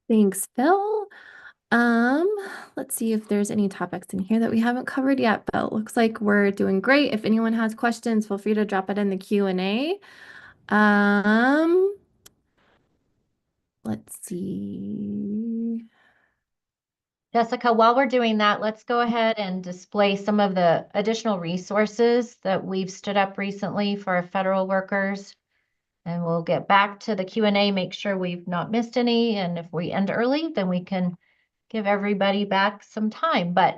Thanks, Phil. Let's see if there's any topics in here that we haven't covered yet, but it looks like we're doing great. If anyone has questions, feel free to drop it in the Q&A. Let's see. Jessica, while we're doing that, let's go ahead and display some of the additional resources that we've stood up recently for our federal workers. And we'll get back to the Q&A, make sure we've not missed any. And if we end early, then we can give everybody back some time. But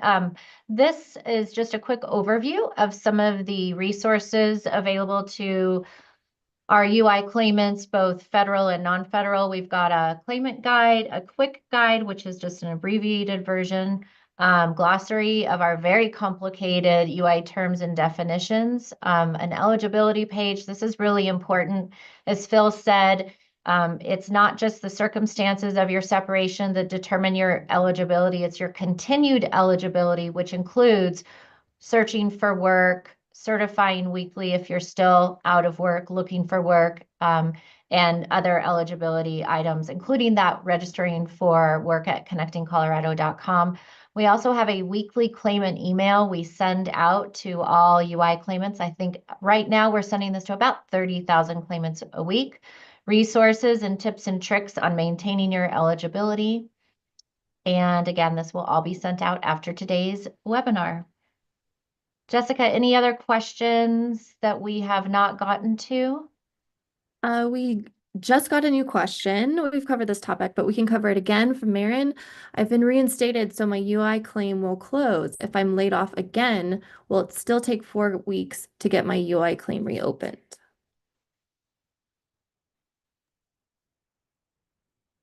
this is just a quick overview of some of the resources available to our UI claimants, both federal and non-federal. We've got a claimant guide, a quick guide, which is just an abbreviated version, glossary of our very complicated UI terms and definitions, an eligibility page. This is really important. As Phil said, it's not just the circumstances of your separation that determine your eligibility, it's your continued eligibility, which includes searching for work, certifying weekly if you're still out of work, looking for work, and other eligibility items, including that registering for work at connectingcolorado.com. We also have a weekly claimant email we send out to all UI claimants. I think right now we're sending this to about 30,000 claimants a week. Resources and tips and tricks on maintaining your eligibility. And again, this will all be sent out after today's webinar. Jessica, any other questions that we have not gotten to? We just got a new question. We've covered this topic, but we can cover it again from Marin. I've been reinstated, so my UI claim will close. If I'm laid off again, will it still take 4 weeks to get my UI claim reopened?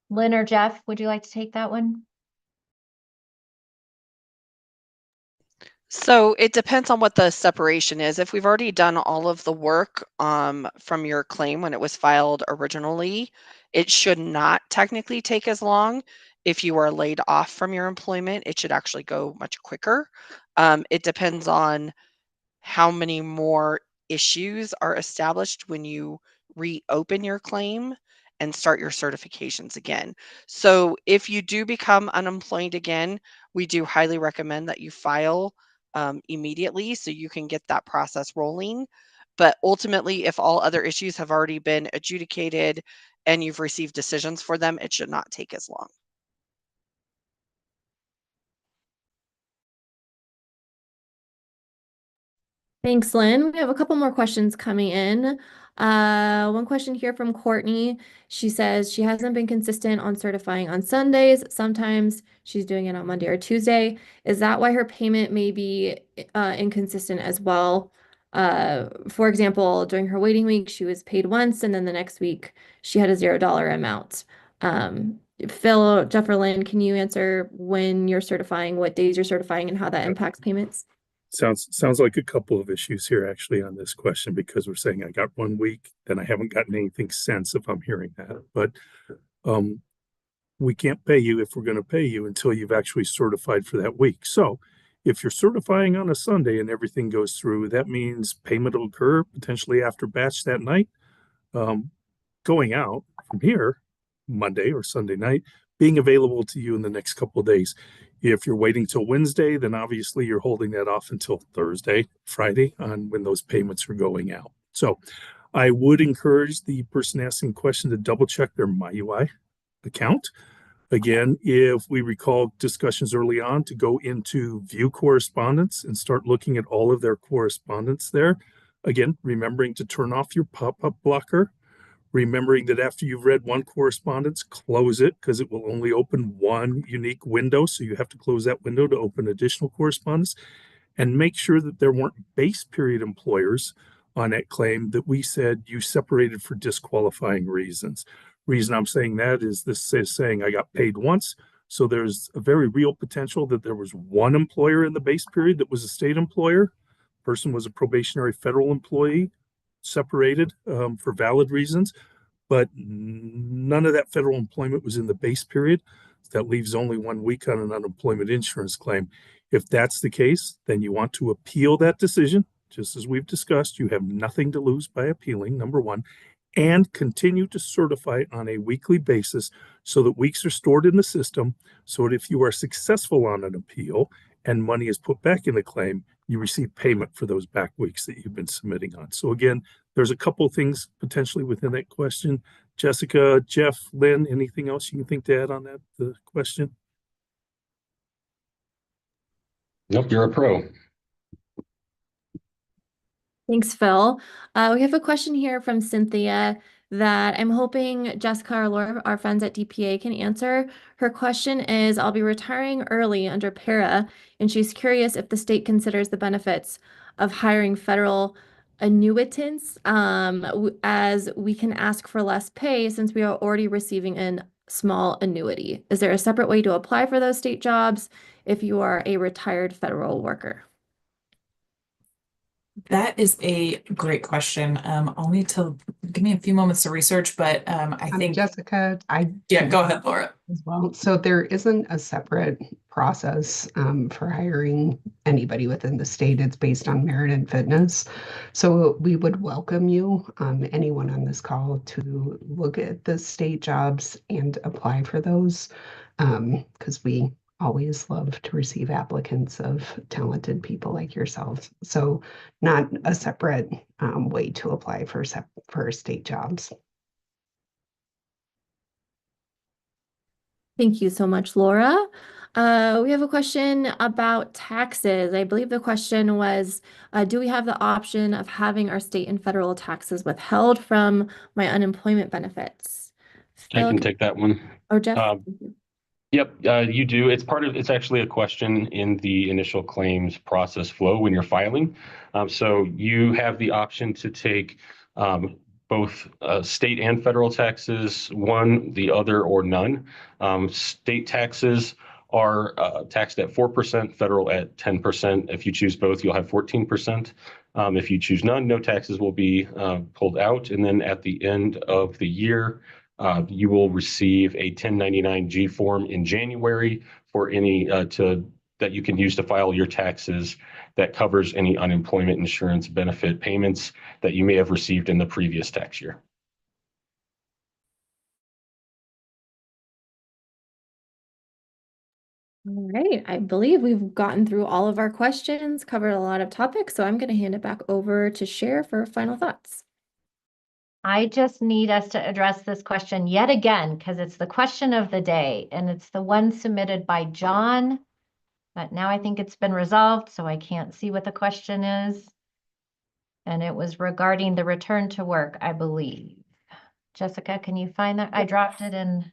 Lynn or Jeff, would you like to take that one? So it depends on what the separation is. If we've already done all of the work from your claim when it was filed originally, it should not technically take as long. If you are laid off from your employment, it should actually go much quicker. It depends on how many more issues are established when you reopen your claim and start your certifications again. So if you do become unemployed again, we do highly recommend that you file immediately so you can get that process rolling. But ultimately, if all other issues have already been adjudicated and you've received decisions for them, it should not take as long. Thanks, Lynn. We have a couple more questions coming in. One question here from Courtney. She says she hasn't been consistent on certifying on Sundays. Sometimes she's doing it on Monday or Tuesday. Is that why her payment may be inconsistent as well? For example, during her waiting week, she was paid once, and then the next week she had a $0 amount. Phil, Jeff, or Lynn, can you answer when you're certifying, what days you're certifying, and how that impacts payments? Sounds like a couple of issues here actually on this question, because we're saying I got 1 week, then I haven't gotten anything since, if I'm hearing that. But we can't pay you if we're going to pay you until you've actually certified for that week. So if you're certifying on a Sunday and everything goes through, that means payment will occur potentially after batch that night. Going out from here Monday or Sunday night, being available to you in the next couple of days. If you're waiting till Wednesday, then obviously you're holding that off until Thursday, Friday, on when those payments are going out. So I would encourage the person asking the question to double check their MyUI account. Again, if we recall discussions early on, to go into view correspondence and start looking at all of their correspondence there. Again, remembering to turn off your pop-up blocker. Remembering that after you've read one correspondence, close it, because it will only open one unique window. So you have to close that window to open additional correspondence. And make sure that there weren't base period employers on that claim that we said you separated for disqualifying reasons. Reason I'm saying that is this is saying I got paid once. So there's a very real potential that there was one employer in the base period that was a state employer. Person was a probationary federal employee, separated for valid reasons, but none of that federal employment was in the base period. That leaves only 1 week on an unemployment insurance claim. If that's the case, then you want to appeal that decision. Just as we've discussed, you have nothing to lose by appealing, number one, and continue to certify on a weekly basis so that weeks are stored in the system, so that if you are successful on an appeal and money is put back in the claim, you receive payment for those back weeks that you've been submitting on. So again, there's a couple of things potentially within that question. Jessica, Jeff, Lynn, anything else you can think to add on that the question? Nope, you're a pro. Thanks, Phil. We have a question here from Cynthia that I'm hoping Jessica or Laura, our friends at DPA, can answer. Her question is, I'll be retiring early under para, and she's curious if the state considers the benefits of hiring federal annuitants, as we can ask for less pay since we are already receiving a small annuity. Is there a separate way to apply for those state jobs if you are a retired federal worker? That is a great question. I'll need to give me a few moments to research, but I think Jessica, yeah, go ahead, Laura. as well. So there isn't a separate process for hiring anybody within the state. It's based on merit and fitness. So we would welcome you, anyone on this call, to look at the state jobs and apply for those, because we always love to receive applicants of talented people like yourselves. So not a separate way to apply for state jobs. Thank you so much, Laura. We have a question about taxes. I believe the question was, do we have the option of having our state and federal taxes withheld from my unemployment benefits? I Phil, can take that one. or Jeff? Uh, Yep, you do. It's actually a question in the initial claims process flow when you're filing. So you have the option to take both state and federal taxes, one, the other, or none. State taxes are taxed at 4%, federal at 10%. If you choose both, you'll have 14%. If you choose none, no taxes will be pulled out. And then at the end of the year, you will receive a 1099-G form in January for any that you can use to file your taxes that covers any unemployment insurance benefit payments that you may have received in the previous tax year. All right, I believe we've gotten through all of our questions, covered a lot of topics, so I'm going to hand it back over to Cher for final thoughts. I just need us to address this question yet again, because it's the question of the day, and it's the one submitted by John. But now I think it's been resolved, so I can't see what the question is. And it was regarding the return to work, I believe. Jessica, can you find that? I dropped it in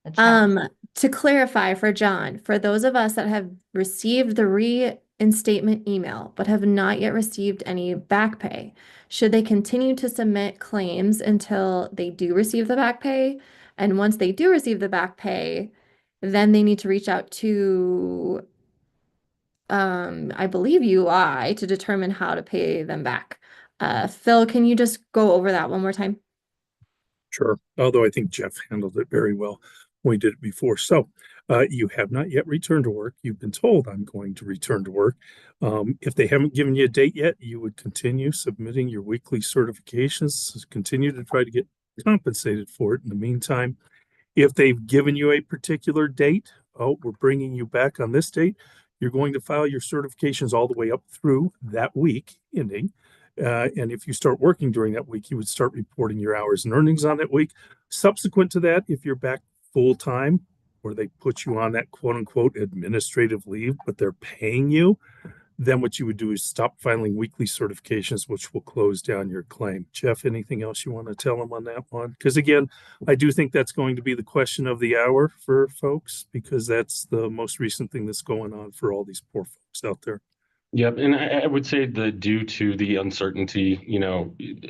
the chat. To clarify for John, for those of us that have received the reinstatement email but have not yet received any back pay, should they continue to submit claims until they do receive the back pay? And once they do receive the back pay, then they need to reach out to, I believe, UI to determine how to pay them back. Phil, can you just go over that one more time? Sure. Although I think Jeff handled it very well when we did it before. So you have not yet returned to work. You've been told I'm going to return to work. If they haven't given you a date yet, you would continue submitting your weekly certifications, continue to try to get compensated for it. In the meantime, if they've given you a particular date, oh, we're bringing you back on this date, you're going to file your certifications all the way up through that week ending. And if you start working during that week, you would start reporting your hours and earnings on that week. Subsequent to that, if you're back full time, or they put you on that quote unquote administrative leave, but they're paying you, then what you would do is stop filing weekly certifications, which will close down your claim. Jeff, anything else you want to tell them on that one? Because again, I do think that's going to be the question of the hour for folks, because that's the most recent thing that's going on for all these poor folks out there. Yep, and I would say that due to the uncertainty,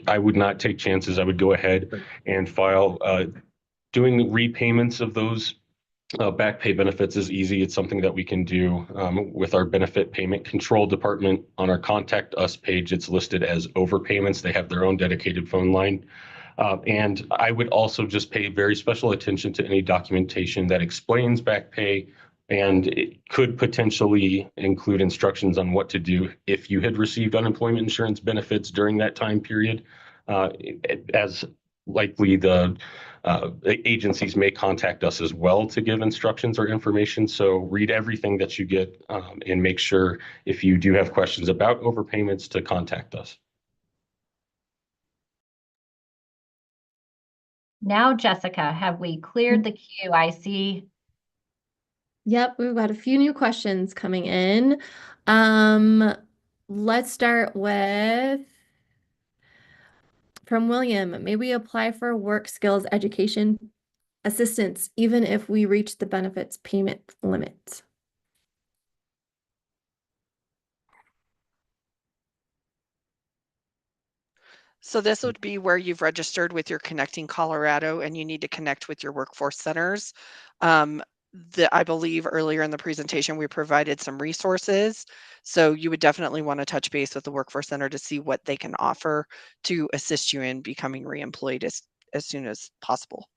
I would not take chances. I would go ahead and file. Doing repayments of those back pay benefits is easy. It's something that we can do with our benefit payment control department. On our Contact Us page, it's listed as overpayments. They have their own dedicated phone line. And I would also just pay very special attention to any documentation that explains back pay, and it could potentially include instructions on what to do if you had received unemployment insurance benefits during that time period, as likely the agencies may contact us as well to give instructions or information. So read everything that you get and make sure if you do have questions about overpayments to contact us. Now, Jessica, have we cleared the queue? I see. Yep, we've got a few new questions coming in. Let's start with from William, may we apply for work skills education assistance even if we reach the benefits payment limit? So this would be where you've registered with your Connecting Colorado and you need to connect with your workforce centers. I believe earlier in the presentation, we provided some resources. So you would definitely want to touch base with the workforce center to see what they can offer to assist you in becoming reemployed as soon as possible.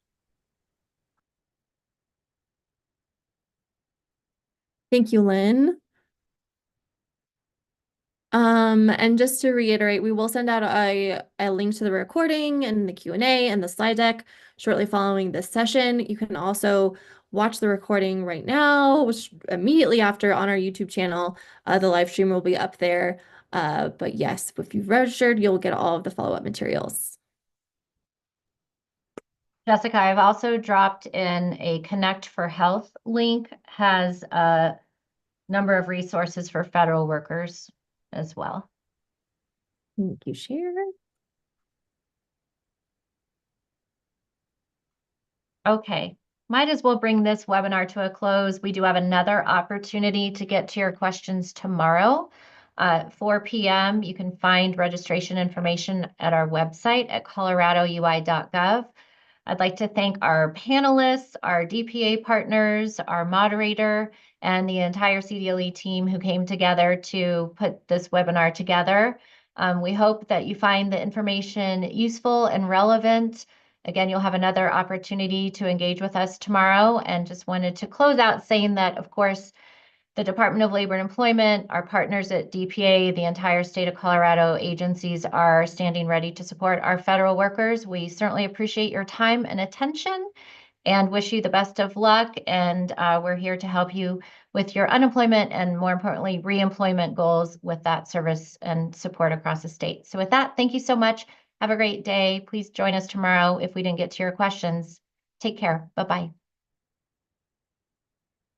Thank you, Lynn. And just to reiterate, we will send out a link to the recording and the Q&A and the slide deck shortly following this session. You can also watch the recording right now, which immediately after on our YouTube channel. The live stream will be up there. But yes, if you've registered, you'll get all of the follow-up materials. Jessica, I've also dropped in a Connect for Health link, has a number of resources for federal workers as well. Thank you, Sharon. Okay, might as well bring this webinar to a close. We do have another opportunity to get to your questions tomorrow. 4 p.m. You can find registration information at our website at coloradoui.gov. I'd like to thank our panelists, our DPA partners, our moderator, and the entire CDLE team who came together to put this webinar together. We hope that you find the information useful and relevant. Again, you'll have another opportunity to engage with us tomorrow, and just wanted to close out saying that, of course, the Department of Labor and Employment, our partners at DPA, the entire state of Colorado agencies are standing ready to support our federal workers. We certainly appreciate your time and attention and wish you the best of luck. And we're here to help you with your unemployment and, more importantly, reemployment goals with that service and support across the state. So with that, thank you so much. Have a great day. Please join us tomorrow if we didn't get to your questions. Take care. Bye-bye.